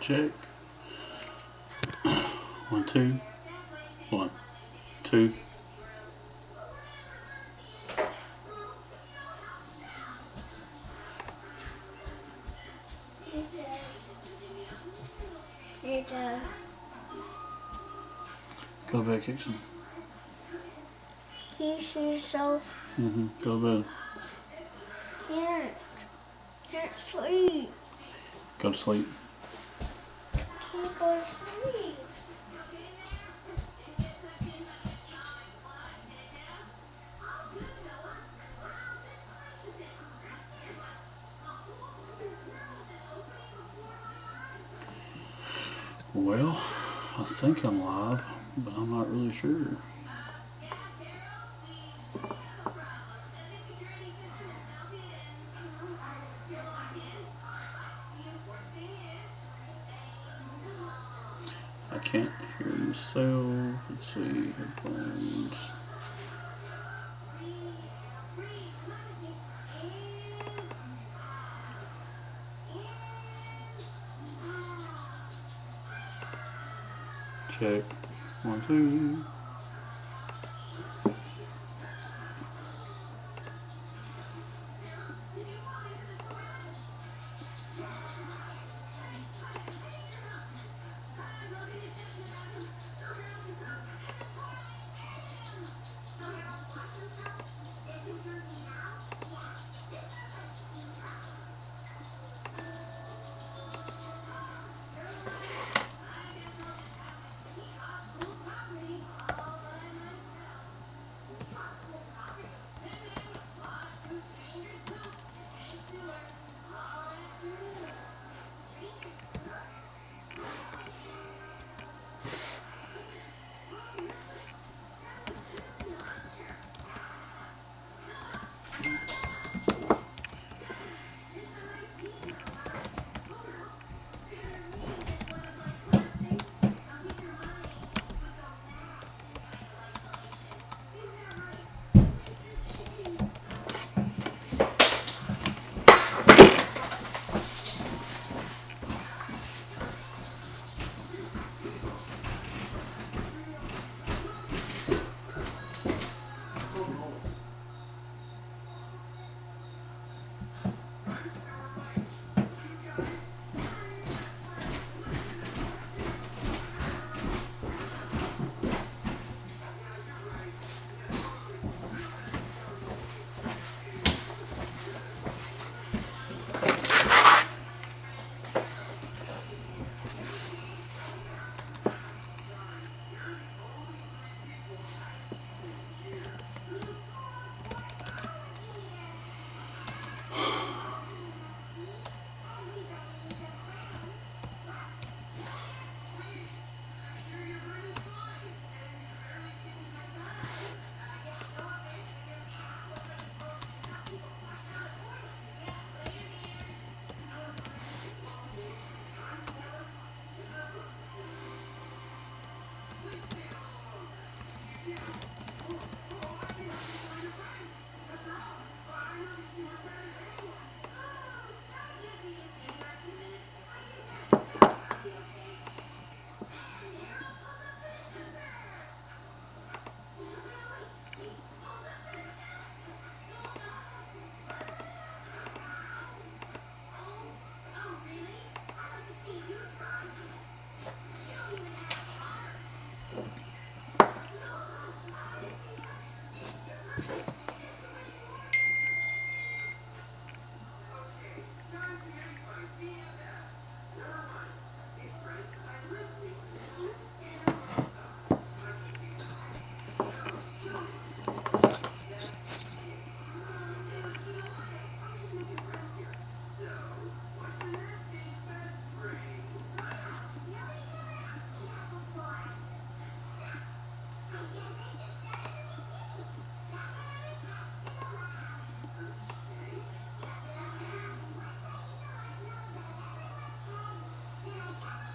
Check. 1, 2. 1, 2. Go to bed, Kixon. He sees himself. Go to bed. Can't sleep. Go to sleep. Can't go to sleep. Well, I think I'm live, but I'm not really sure. I can't hear myself. Let's see, headphones. Check. 1, 2.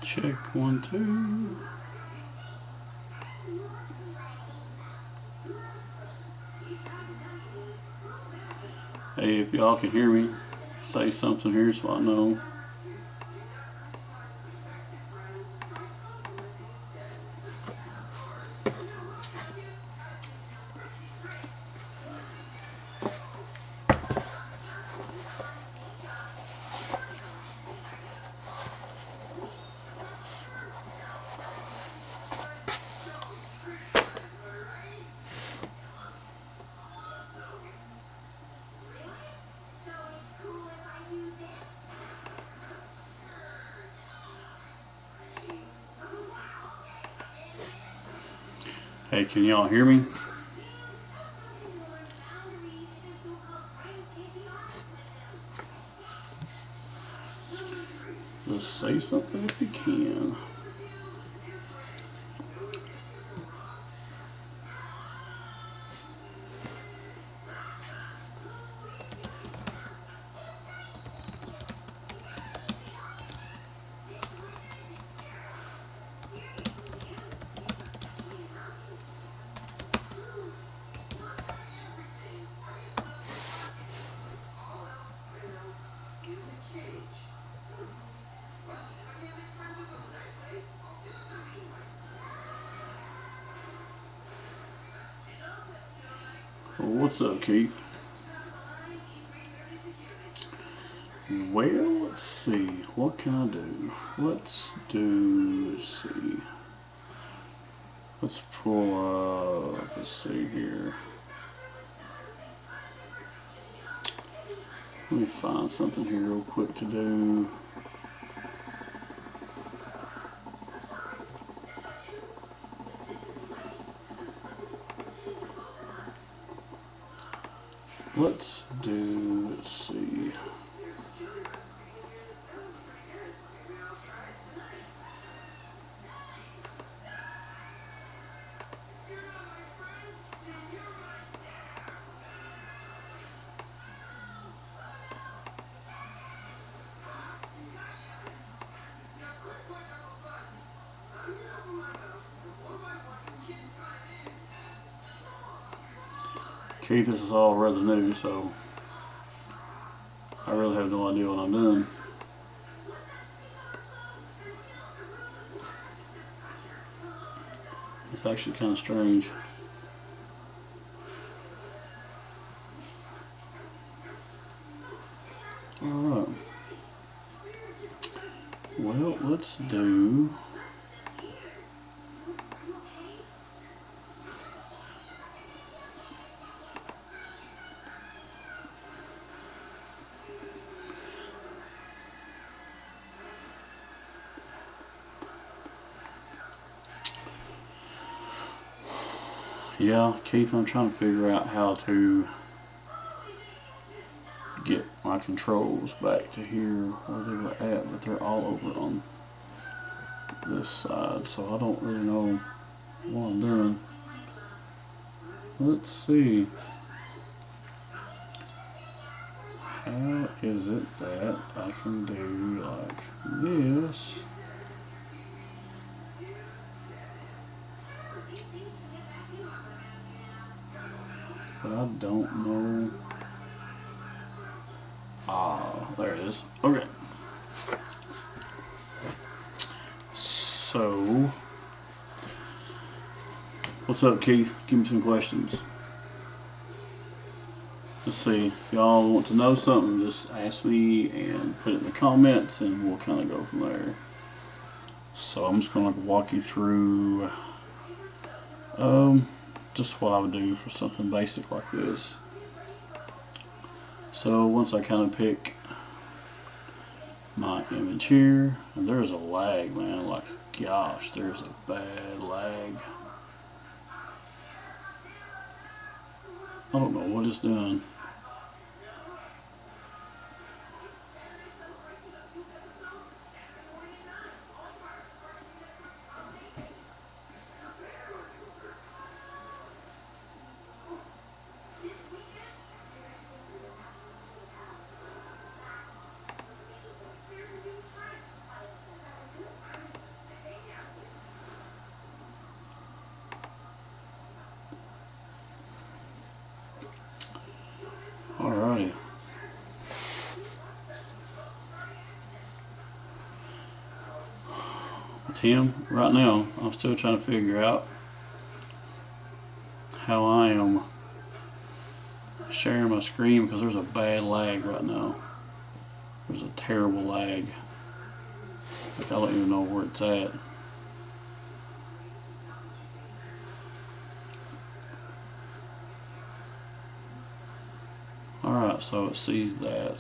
Check 1, 2. Hey, if y'all can hear me, say something here so I know. Hey, can y'all hear me? Just say something if you can. Well, what's up, Keith? Well, let's see. What can I do? Let's see. Let's pull up, let's see here. Let me find something here real quick to do. Let's see. Keith, this is all rather new, so I really have no idea what I'm doing. It's actually kind of strange. Alright. Well, let's do... Yeah, Keith, I'm trying to figure out how to get my controls back to here where they were at, but they're all over on this side, so I don't really know what I'm doing. Let's see. How is it that I can do like this? But I don't know. Ah, there it is. Okay. So, what's up, Keith? Give me some questions. Let's see. If y'all want to know something, just ask me and put it in the comments, and we'll kind of go from there. So I'm just going to walk you through just what I would do for something basic like this. So once I kind of pick my image here, and there's a lag, man, like gosh, there's a bad lag. I don't know what it's doing. Alrighty. Tim, right now, I'm still trying to figure out how I am sharing my screen because there's a bad lag right now. There's a terrible lag. Like, I don't even know where it's at. Alright, so it sees that.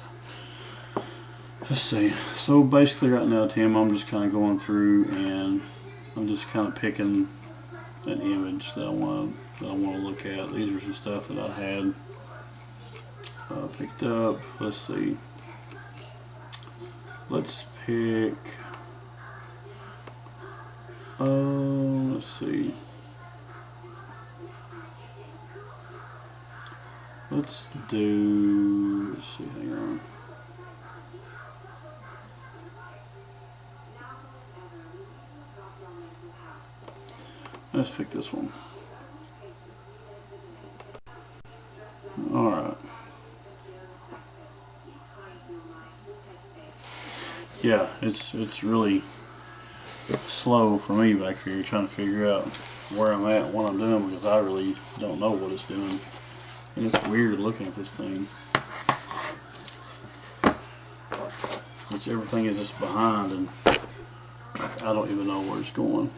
Let's see. So basically right now, Tim, I'm just kind of going through and I'm just kind of picking an image that I want to look at. These are some stuff that I had picked up. Let's see. Let's pick. Let's see. Let's see, hang on. Let's pick this one. Alright. Yeah, it's really slow for me back here trying to figure out where I'm at and what I'm doing because I really don't know what it's doing. And it's weird looking at this thing. Everything is just behind and I don't even know where it's going.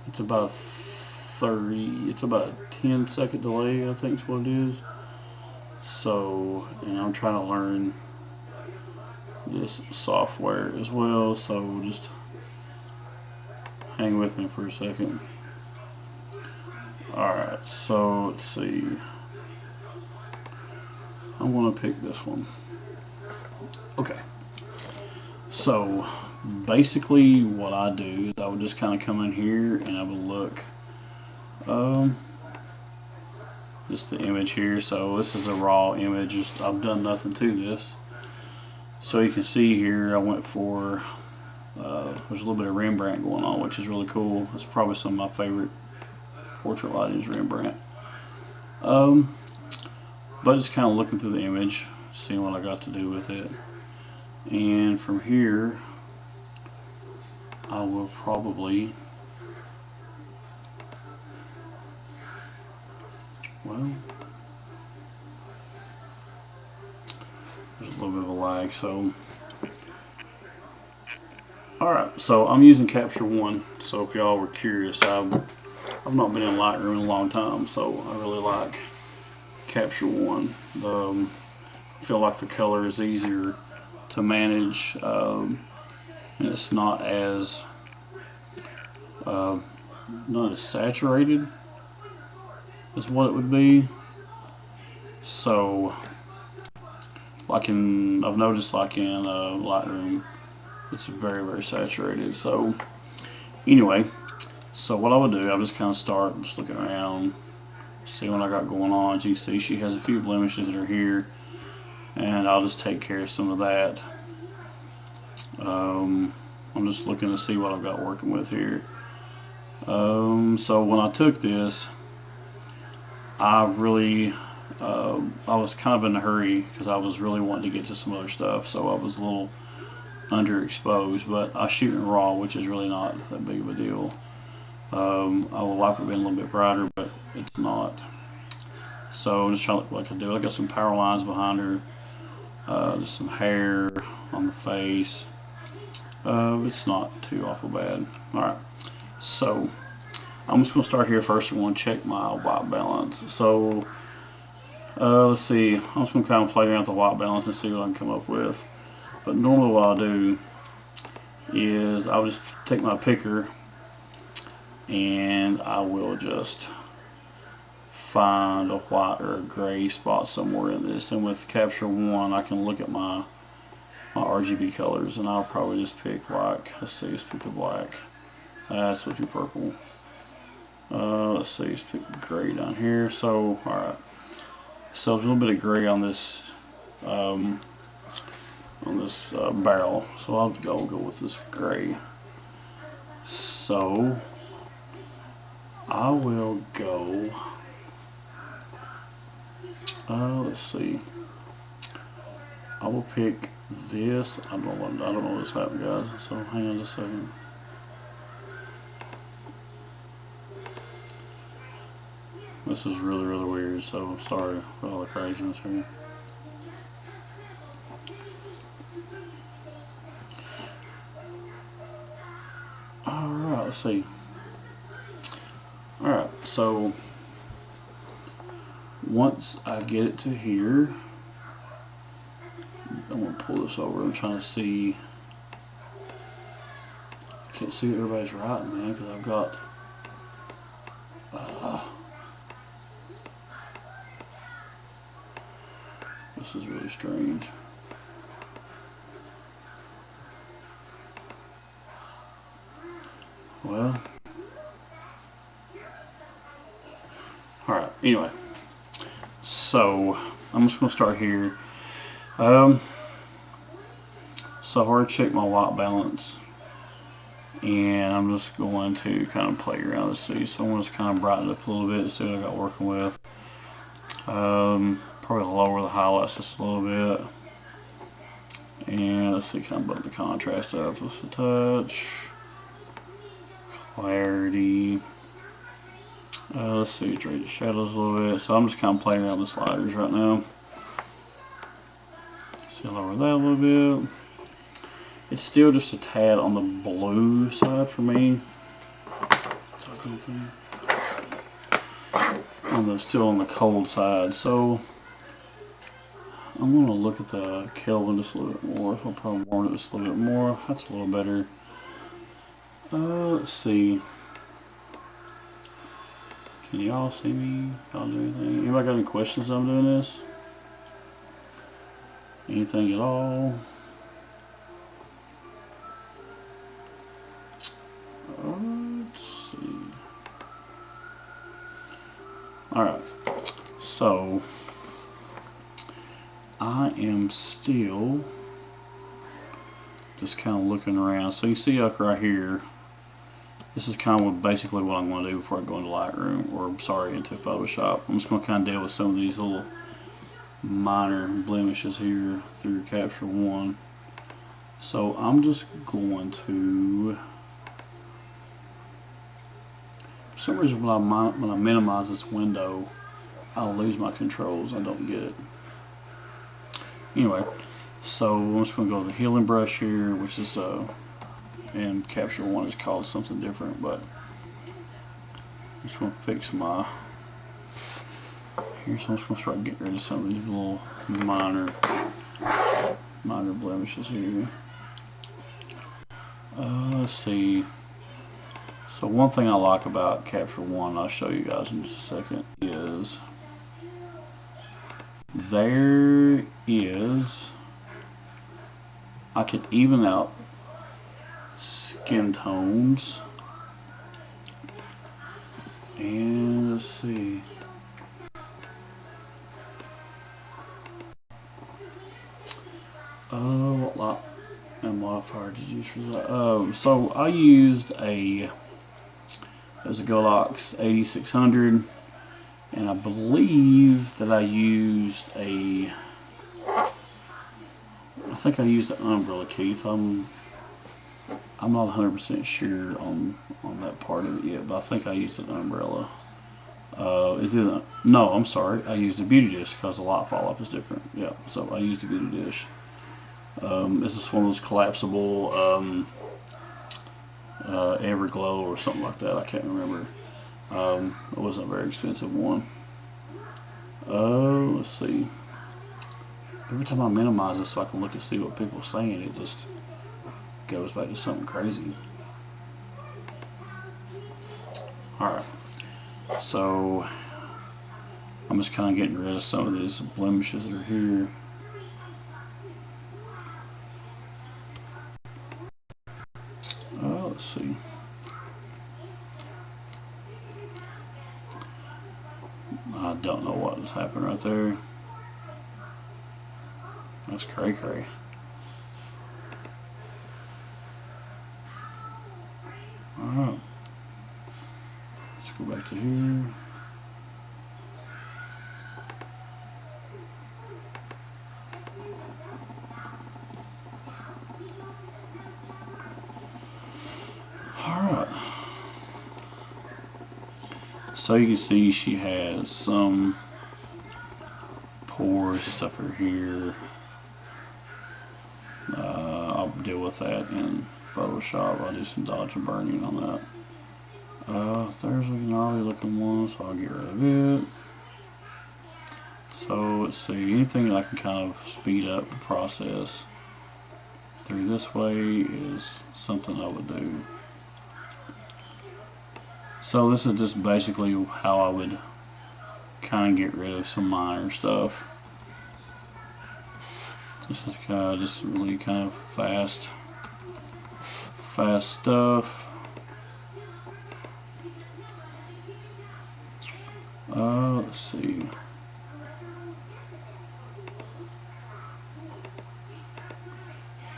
It's about 10-second delay, I think is what it is. So, and I'm trying to learn this software as well, so just hang with me for a second. Alright, so let's see. I want to pick this one. Okay. So basically what I do is I would just kind of come in here and I would look just the image here. So this is a raw image. I've done nothing to this. So you can see here I went for there's a little bit of Rembrandt going on, which is really cool. It's probably some of my favorite portrait lighting is Rembrandt. But just kind of looking through the image, seeing what I got to do with it. And from here, I will probably, well, there's a little bit of a lag, so. Alright, so I'm using Capture One, so if y'all were curious, I've not been in Lightroom in a long time, so I really like Capture One. I feel like the color is easier to manage, and it's not as saturated as what it would be. So, I've noticed like in Lightroom, it's very, very saturated. So, anyway, so what I would do, I'll just kind of start just looking around, see what I got going on. As you can see, she has a few blemishes that are here, and I'll just take care of some of that. I'm just looking to see what I've got working with here. So when I took this, I was kind of in a hurry because I was really wanting to get to some other stuff, so I was a little underexposed, but I shoot in RAW, which is really not that big of a deal. I would like it being a little bit brighter, but it's not. So I'm just trying to look what I can do. I got some power lines behind her, just some hair on the face. It's not too awful bad. Alright, so I'm just going to start here first. I'm going to check my white balance. So let's see, I'm just going to kind of play around with the white balance and see what I can come up with. But normally what I'll do is I'll just take my picker and I will just find a white or a gray spot somewhere in this. And with Capture One, I can look at my RGB colors, and I'll probably just pick like, let's see, let's pick the black. That's too purple. Let's see, let's pick the gray down here. So, alright. So there's a little bit of gray on this barrel. So I'll go with this gray. So I will go. Let's see. I will pick this. I don't know what's happening, guys. So hang on a second. This is really, really weird, so sorry for all the craziness here. Alright, let's see. Alright, so once I get it to here, I'm going to pull this over. I'm trying to see. I can't see what everybody's writing, man, because I've got. This is really strange. Well. Alright, anyway. So, I'm just going to start here. So I've already checked my white balance, and I'm just going to kind of play around to see. So I'm going to just kind of brighten it up a little bit, see what I got working with. Probably lower the highlights just a little bit, and let's see, kind of bump the contrast up just a touch. Clarity. Let's see, trade the shadows a little bit. So I'm just kind of playing around with the sliders right now. See, lower that a little bit. It's still just a tad on the blue side for me. Still on the cold side. So I'm going to look at the Kelvin just a little bit more. I'll probably warm it just a little bit more. That's a little better. Let's see. Can y'all see me? Y'all do anything? Anybody got any questions as I'm doing this? Anything at all? Let's see. Alright. So I am still just kind of looking around. So you see like right here, this is kind of basically what I'm going to do before I go into Lightroom, or sorry, into Photoshop. I'm just going to kind of deal with some of these little minor blemishes here through Capture One. So I'm just going to, for some reason when I minimize this window, I'll lose my controls. I don't get it. Anyway, so I'm just going to go to the healing brush here, which is and Capture One is called something different, but I'm just going to fix my here. So I'm just going to start getting rid of some of these little minor blemishes here. Let's see. So one thing I like about Capture One, I'll show you guys in just a second, is I can even out skin tones, and let's see. What lot and modifier did you use for that? So I used it was a Golox 8600, and I believe that I think I used an umbrella, Keith. I'm not 100% sure on that part of it yet, but I think I used an umbrella. No, I'm sorry, I used a beauty dish because the light fall off is different. Yeah, so I used a beauty dish. This is one of those collapsible Everglow or something like that. I can't remember. It wasn't a very expensive one. Let's see. Every time I minimize this so I can look and see what people are saying, it just goes back to something crazy. Alright. So I'm just kind of getting rid of some of these blemishes that are here. Let's see. I don't know what has happened right there. That's cray-cray. Alright. Let's go back to here. Alright. So you can see she has some pores and stuff over here. I'll deal with that in Photoshop. I'll do some dodge and burning on that. There's a gnarly looking one, so I'll get rid of it. So let's see, anything that I can kind of speed up the process through this way is something I would do. So this is just basically how I would kind of get rid of some minor stuff. This is kind of just really kind of fast stuff. Let's see.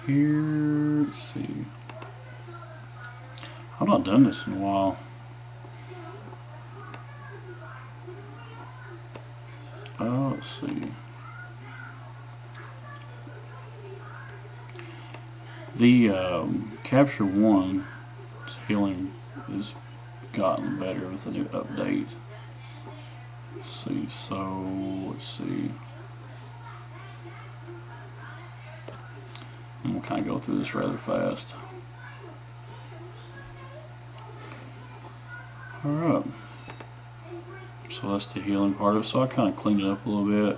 Here, let's see. I've not done this in a while. Let's see. The Capture 1's healing has gotten better with the new update. Let's see, so let's see. And we'll kind of go through this rather fast. Alright. So that's the healing part of it. So I kind of cleaned it up a little bit.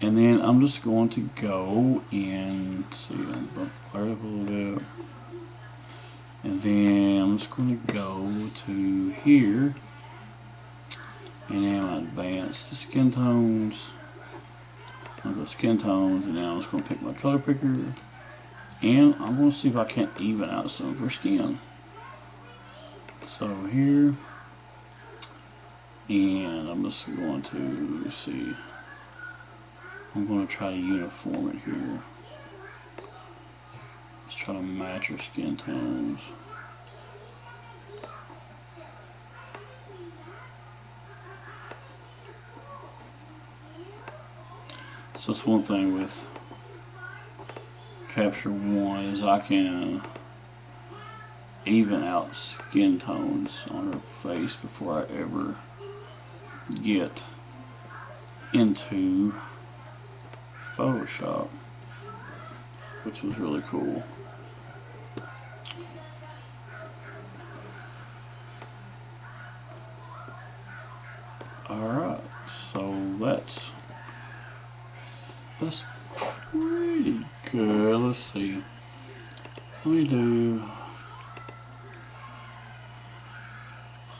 And then I'm just going to go and see, I'm going to clear it up a little bit. And then I'm just going to go to here. And then I'm going to advance to skin tones. I'm going to go skin tones, and now I'm just going to pick my color picker. And I'm going to see if I can't even out some of her skin. So here. And I'm just going to see. I'm going to try to uniform it here. Let's try to match her skin tones. So that's one thing with Capture 1 is I can even out skin tones on her face before I ever get into Photoshop, which was really cool. Alright, so that's pretty good. Let's see. Let me do.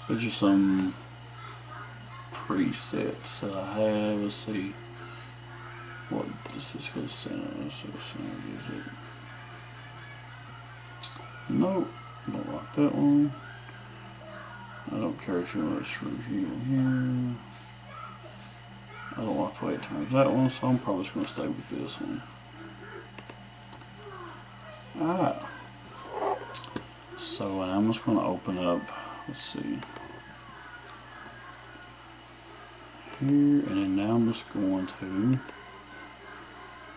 These are some presets that I have. Let's see what this is going to sound. So is it? Nope, don't like that one. I don't care if you want to screw here and here. I don't like the way it turns that one, so I'm probably just going to stay with this one. Alright. So I'm just going to open up, let's see. Here, and then now I'm just going to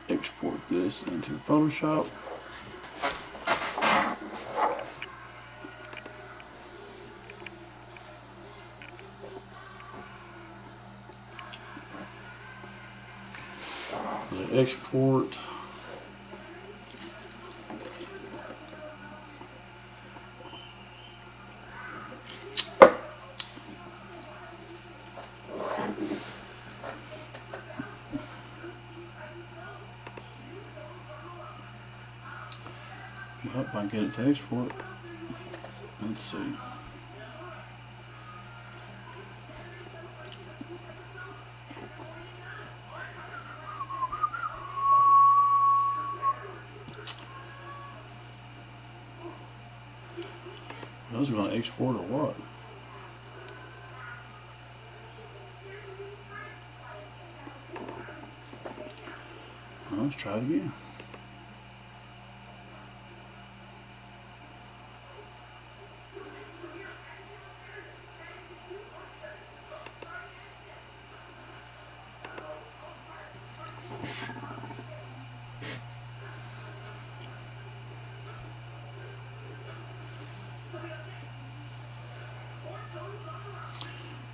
export this into Photoshop. Export. Well, if I get it to export, let's see. Those are going to export or what? Well, let's try it again.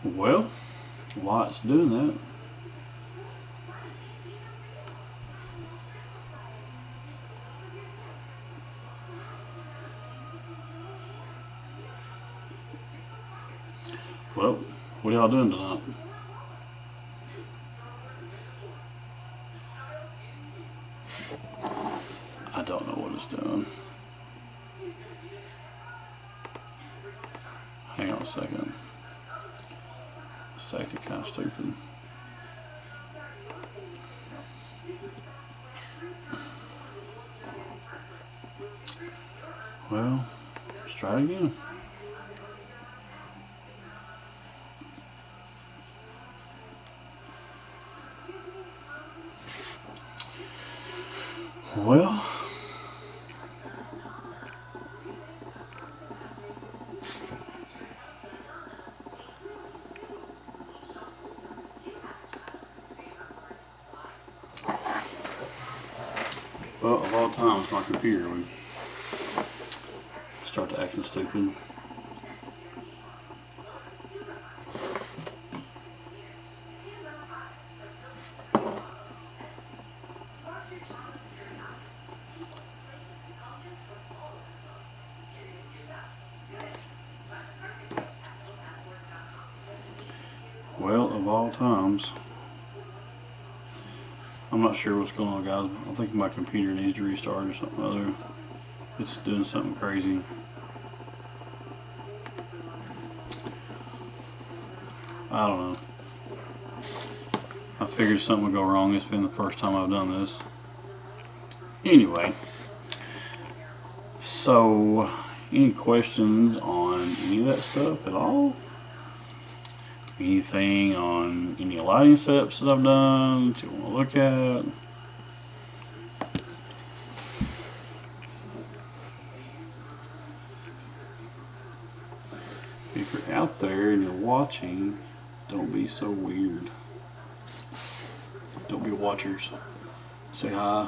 Well, while it's doing that, well, what are y'all doing tonight? I don't know what it's doing. Hang on a second. It's acting kind of stupid. Well, let's try it again. Well, of all times, my computer would start to acting stupid. Well, of all times, I'm not sure what's going on, guys. I think my computer needs to restart or something or other. It's doing something crazy. I don't know. I figured something would go wrong. It's been the first time I've done this. Anyway, so any questions on any of that stuff at all? Anything on any lighting steps that I've done that you want to look at? If you're out there and you're watching, don't be so weird. Don't be watchers. Say hi.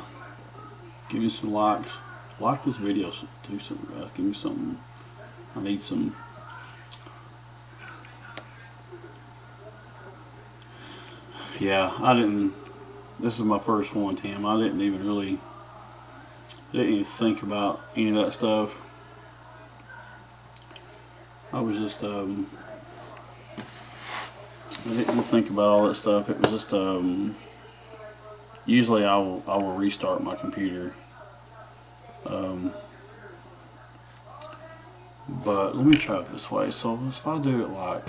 Give me some likes. Like this video. Do something, guys. Give me something. I need some. Yeah, I didn't. This is my first one, Tim. I didn't even think about any of that stuff. I was just I didn't think about all that stuff. It was just usually I will restart my computer. But let me try it this way. So if I do it like,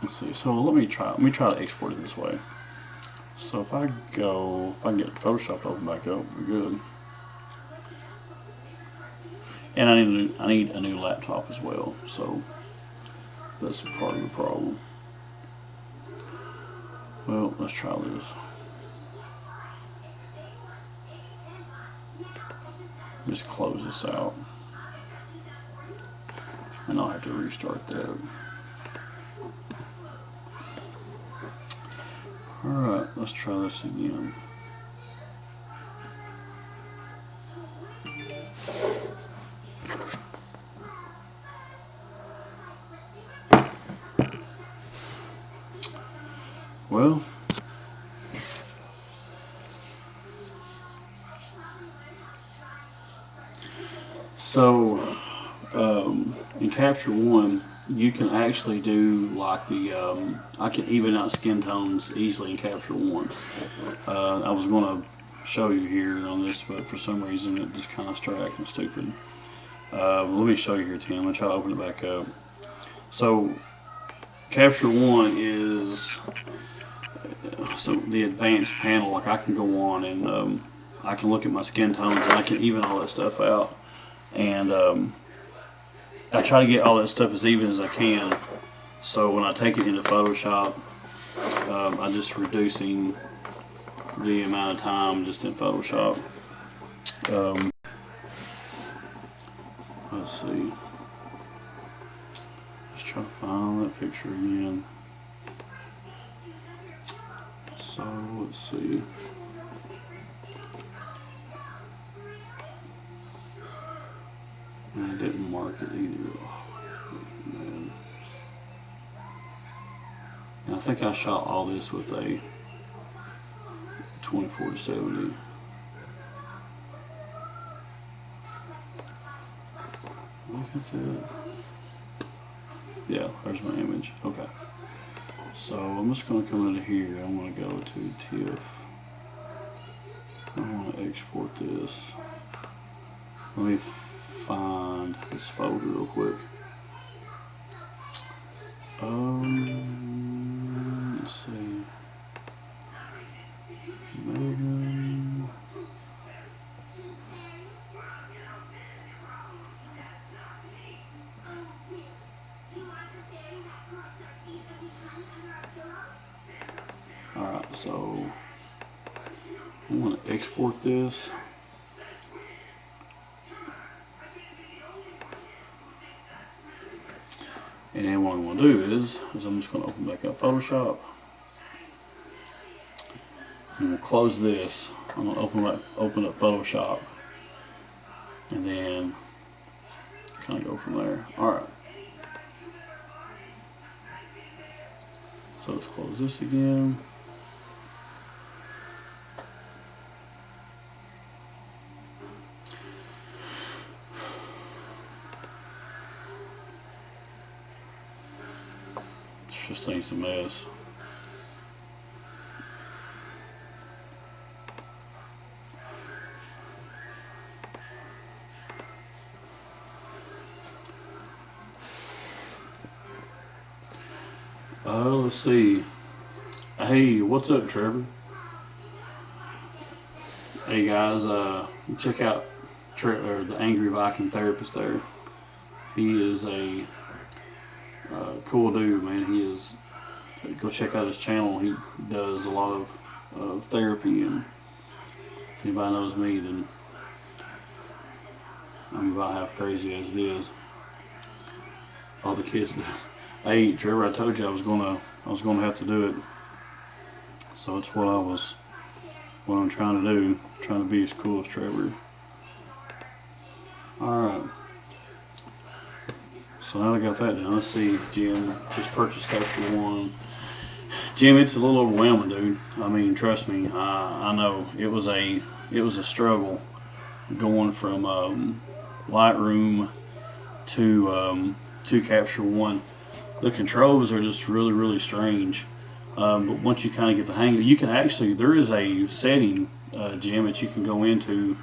let's see. So let me try to export it this way. So if I can get Photoshop to open back up, we're good. And I need a new laptop as well. So that's part of the problem. Well, let's try this. Just close this out. And I'll have to restart that. Alright, let's try this again. Well, so in Capture One, you can actually do like the I can even out skin tones easily in Capture One. I was going to show you here on this, but for some reason it just kind of started acting stupid. Let me show you here, Tim. I'm gonna try to open it back up. So Capture One is so the advanced panel. Like I can go on and I can look at my skin tones and I can even all that stuff out. And I try to get all that stuff as even as I can. So when I take it into Photoshop, I'm just reducing the amount of time just in Photoshop. Let's see. Just try to find that picture again. So let's see. And I didn't mark it either. I think I shot all this with a 24-70. Look at that. Yeah, there's my image. Okay. So I'm just going to come into here. I'm going to go to TIFF. I want to export this. Let me find this folder real quick. Let's see. Megan. Alright, so I'm going to export this. And then what I'm going to do is I'm just going to open back up Photoshop. I'm going to close this. I'm going to open up Photoshop. And then kind of go from there. Alright. So let's close this again. This thing's a mess. Let's see. Hey, what's up, Trevor? Hey guys, check out the Angry Viking Therapist there. He is a cool dude, man. He is. Go check out his channel. He does a lot of therapy, and if anybody knows me, then I'm about half crazy as it is. All the kids do. Hey, Trevor, I told you I was gonna have to do it. So it's what I'm trying to do. Trying to be as cool as Trevor. Alright. So now I got that done. Let's see, Jim. Just purchased Capture One. Jim, it's a little overwhelming, dude. I mean, trust me. I know it was a struggle going from Lightroom to Capture One. The controls are just really, really strange. But once you kind of get the hang of it, you can actually, there is a setting, Jim, that you can go into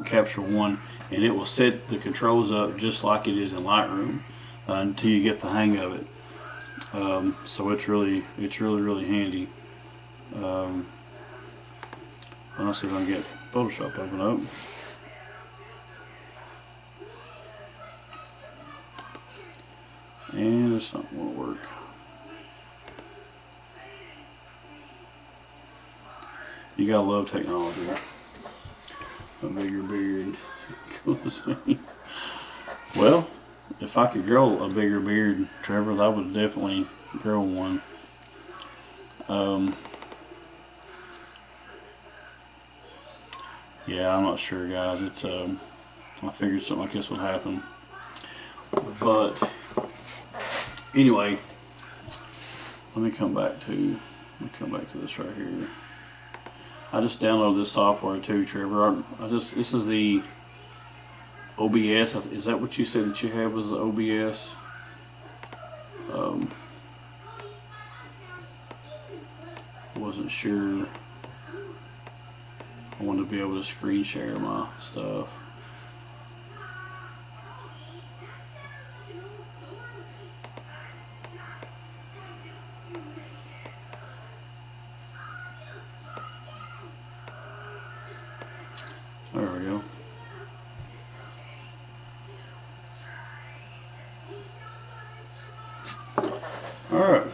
Capture One, and it will set the controls up just like it is in Lightroom until you get the hang of it. So it's really handy. I'll see if I can get Photoshop to open up. And it's not going to work. You gotta love technology. A bigger beard. Well, if I could grow a bigger beard, Trevor, I would definitely grow one. Yeah, I'm not sure, guys. It's I figured something like this would happen, but anyway, let me come back to this right here. I just downloaded this software too, Trevor. This is the OBS. Is that what you said that you have, was the OBS? Wasn't sure. I wanted to be able to screen share my stuff. There we go. Alright.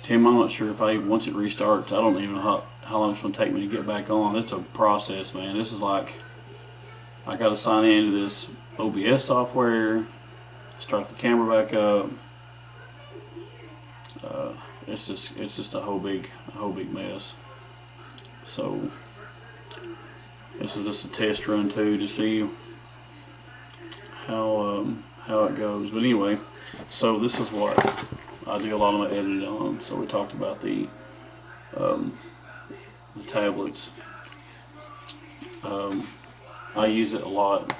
Tim, I'm not sure if once it restarts, I don't even know how long it's going to take me to get back on. It's a process, man. This is like, I got to sign into this OBS software, start the camera back up. It's just a whole big mess. So this is just a test run too, to see how it goes. But anyway, so this is what I do a lot of my editing on. So we talked about the tablets. I use it a lot.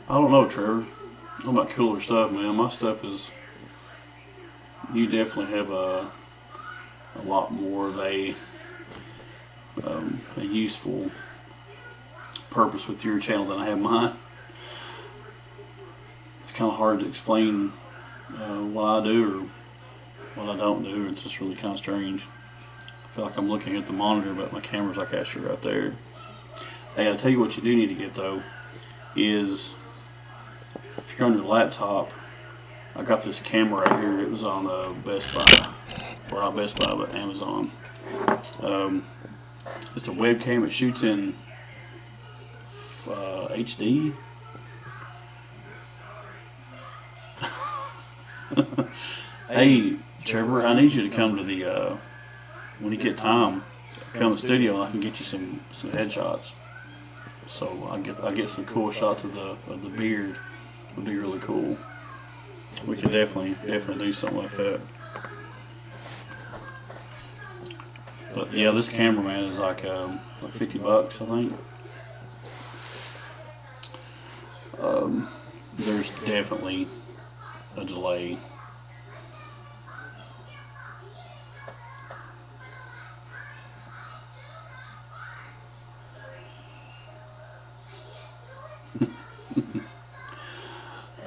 I don't know, Trevor. I'm about cooler stuff, man. My stuff is. You definitely have a lot more of a useful purpose with your channel than I have mine. It's kind of hard to explain what I do or what I don't do. It's just really kind of strange. I feel like I'm looking at the monitor, but my camera's like actually right there. Hey, I'll tell you what you do need to get though is if you're on your laptop. I got this camera right here. It was on Best Buy, or not Best Buy, but Amazon. It's a webcam. It shoots in HD. Hey, Trevor, I need you to come to the when you get time. Come to the studio, and I can get you some headshots. So I get some cool shots of the beard. Would be really cool. We could definitely do something like that. But yeah, this cameraman is like $50, I think. There's definitely a delay.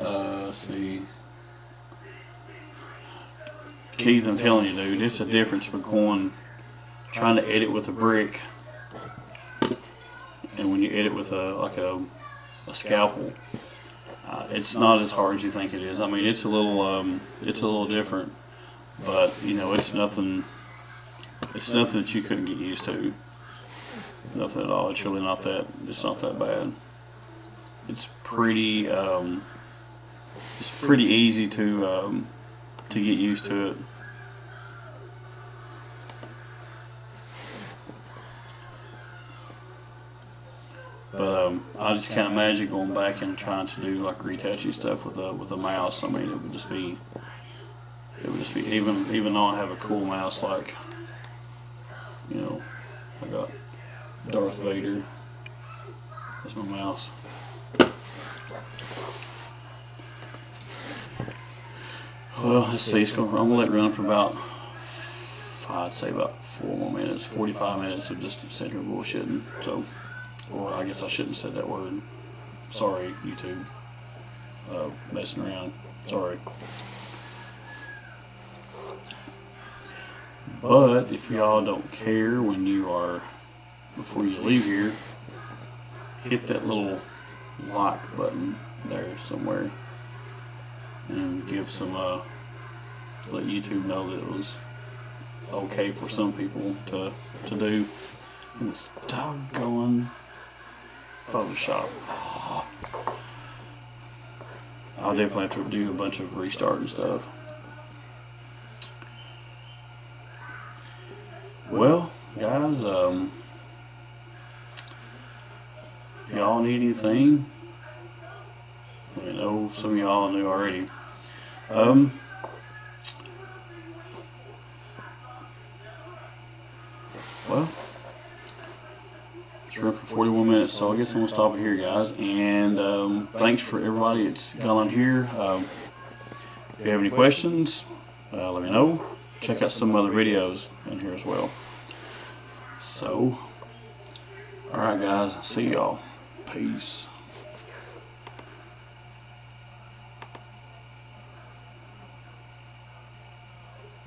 Let's see. Keith, I'm telling you, dude, it's a difference between trying to edit with a brick and when you edit with a scalpel. It's not as hard as you think it is. I mean, it's a little different, but you know, it's nothing. It's nothing that you couldn't get used to. Nothing at all. It's really not that. It's not that bad. It's pretty. It's pretty easy to get used to it. But I just can't imagine going back and trying to do like retouching stuff with a mouse. I mean, it would just be even though I have a cool mouse like, you know, I got Darth Vader. That's my mouse. Well, let's see. I'm gonna let it run for about, I'd say about 4 more minutes, 45 minutes of just sitting here bullshitting. So, or I guess I shouldn't have said that word. Sorry, YouTube. Messing around. Sorry. But if y'all don't care when you are, before you leave here, hit that little like button there somewhere and give some, let YouTube know that it was okay for some people to do. And this doggone Photoshop. I'll definitely have to do a bunch of restart and stuff. Well, guys, if y'all need anything, I know some of y'all knew already. Well, it's run for 41 minutes, so I guess I'm gonna stop it here, guys. And thanks for everybody that's gone on here. If you have any questions, let me know. Check out some other videos in here as well. So, alright guys, see y'all. Peace.